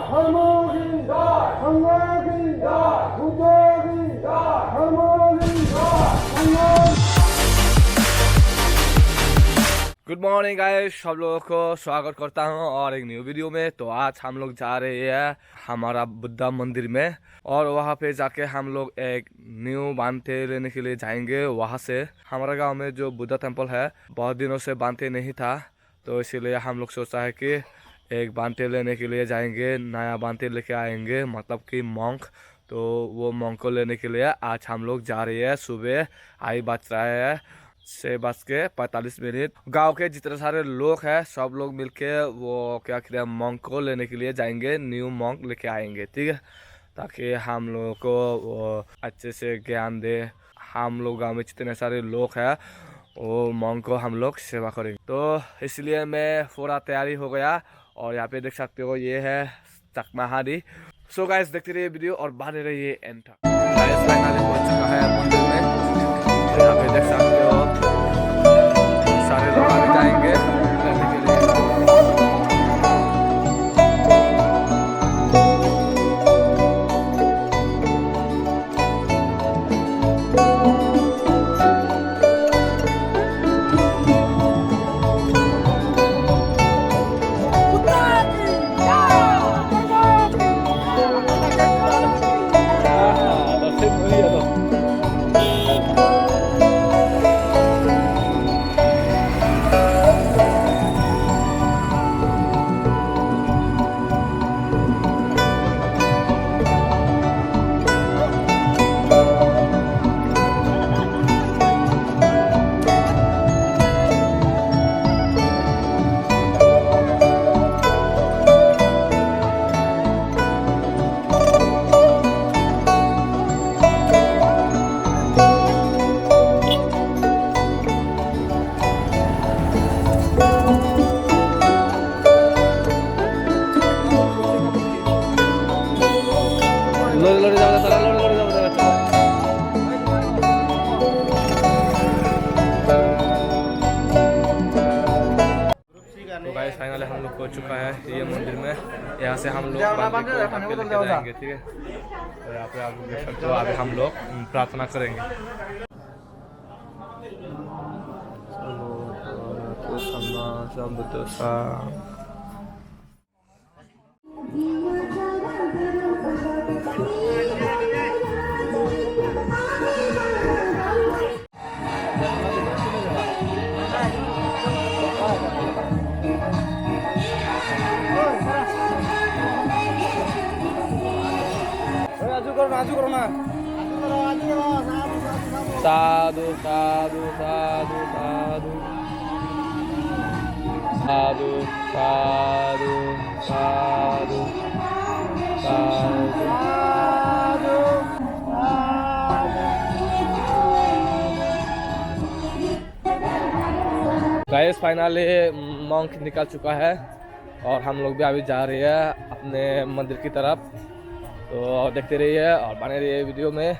Good morning guys, सब लोगों को स्वागत करता हूं और एक न्यू वीडियो में। तो आज हम लोग जा रहे हैं हमारा बुद्धा मंदिर में और वहां पे जाके हम लोग एक न्यू बांटे लेने के लिए जाएंगे। वहां से हमारा गांव में जो बुद्धा टेम्पल है बहुत दिनों से बांटे नहीं था, तो इसीलिए हम लोग सोचा है कि एक बांटे लेने के लिए जाएंगे, नया बांटे लेके आएंगे, मतलब कि मॉन्क। तो वो मॉन्क को लेने के लिए आज हम लोग जा रहे हैं। सुबह आई बज रहा है 6:45। गांव के जितने सारे लोग हैं सब लोग मिलके वो क्या कहते हैं मॉन्क को लेने के लिए जाएंगे, न्यू मॉन्क लेके आएंगे, ठीक है, ताकि हम लोगों को वो अच्छे से ज्ञान दे। हम लोग गांव में जितने सारे लोग हैं वो मॉन्क को हम लोग सेवा करेंगे। तो इसलिए मैं पूरा तैयारी हो गया और यहाँ पे देख सकते हो ये है चकमाहारी। सो गाइस देखते रहिए वीडियो और बने रहिए एंड तक। गाइस फाइनली पहुंच चुका है मंदिर में। यहाँ पे देख सकते हो सारे लोग आगे जाएंगे लेने के लिए। तो गाइस फाइनली हम लोग पहुंच चुका है ये मंदिर में। यहाँ से हम लोग बांटे को लेके जाएंगे, ठीक है। तो यहाँ पे आप लोग देख सकते हो, अभी हम लोग प्रार्थना करेंगे। साधु साधु साधु साधु साधु साधु साधु साधु। गाइस फाइनली मॉन्क निकल चुका है और हम लोग भी अभी जा रहे हैं अपने मंदिर की तरफ। तो देखते रहिए और बने रहिए वीडियो में।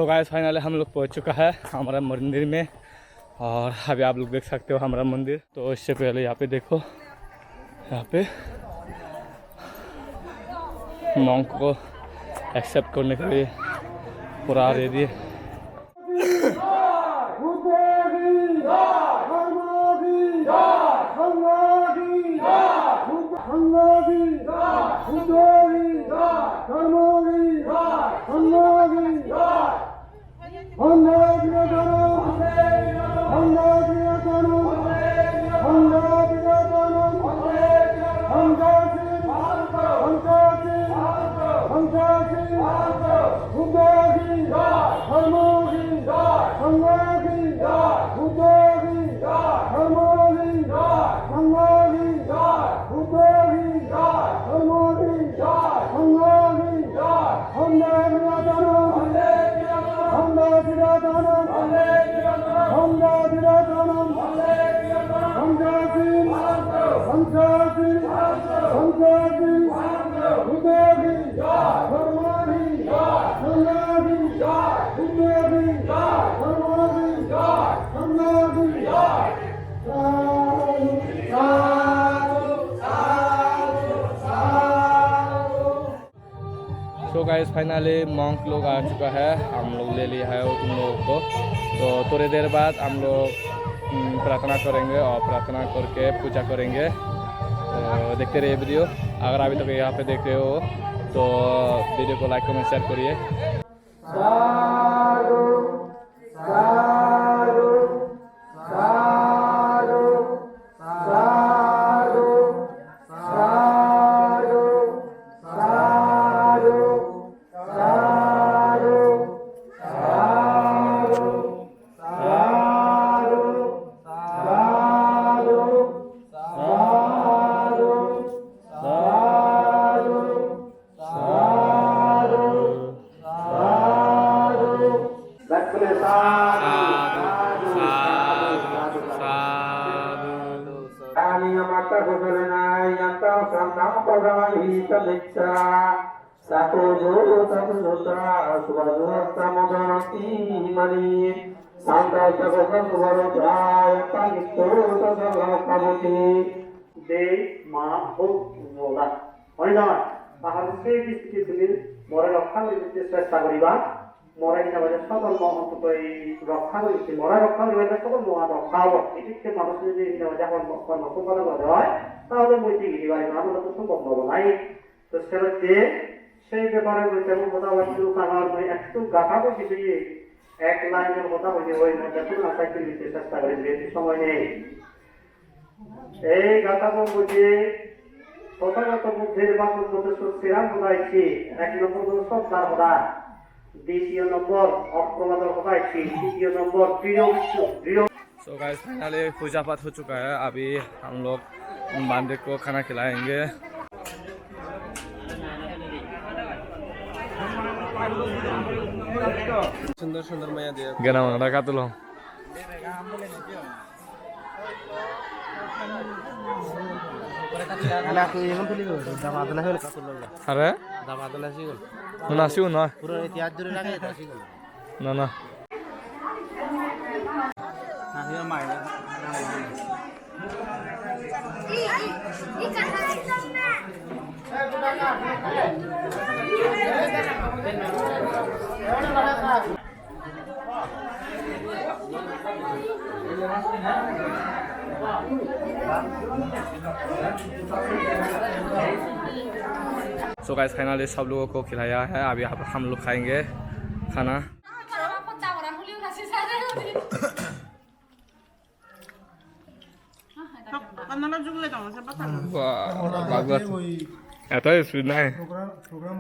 गाइस फाइनली हम लोग पहुंच चुका है हमारा मंदिर में और अभी आप लोग देख सकते हो हमारा मंदिर। तो इससे पहले यहाँ पे देखो, यहाँ पे मॉन्क को एक्सेप्ट करने के लिए पूरा रेडी है। तो गाइस फाइनली मॉन्क लोग आ चुका है, हम लोग ले लिया है उन लोगों को। तो थोड़ी देर बाद हम लोग प्रार्थना करेंगे और प्रार्थना करके पूजा करेंगे। तो देखते रहिए वीडियो। अगर अभी तक यहाँ पे देख रहे हो तो वीडियो को लाइक कमेंट शेयर करिए। চেষ্টা করিবা মরা হিসাবে সকল অন্তত এই রক্ষা করেছে মরা রক্ষা করিবে সকল মহা রক্ষা হব এদিকে মানুষ যদি হিসাবে যখন কর্মসম্পাদন করা হয় তাহলে মৈত্রী গিরিবাড়ি আমরা তো সম্ভব নাই। তো সেক্ষেত্রে সেই ব্যাপারে যেমন কথা বলছিল আমার একটু গাঁথাবো কিছু এক লাইনের কথা বলি ওই মধ্যে আশাকে দিতে চেষ্টা করি বেশি সময় নেই। এই গাঁথাবো বুঝে তথাগত বুদ্ধের বাসন মধ্যে শ্রীরাম বোধাইছি, এক নম্বর সত্তার বোধা, দ্বিতীয় নম্বর অপ্রমাদর বোধাইছি, তৃতীয় নম্বর দৃঢ়। So guys फाइनली पूजा पाठ हो चुका है, अभी हम लोग बांदे को खाना खिलाएंगे। सुंदर सुंदर मैया दिया गना मंगड़ा का तुलो अरे नासिव ना ना ना सो गाइस फाइनली सब लोगों को खिलाया है, अभी हम लोग खाएंगे खाना। এত স্পিড নাই প্রোগ্রাম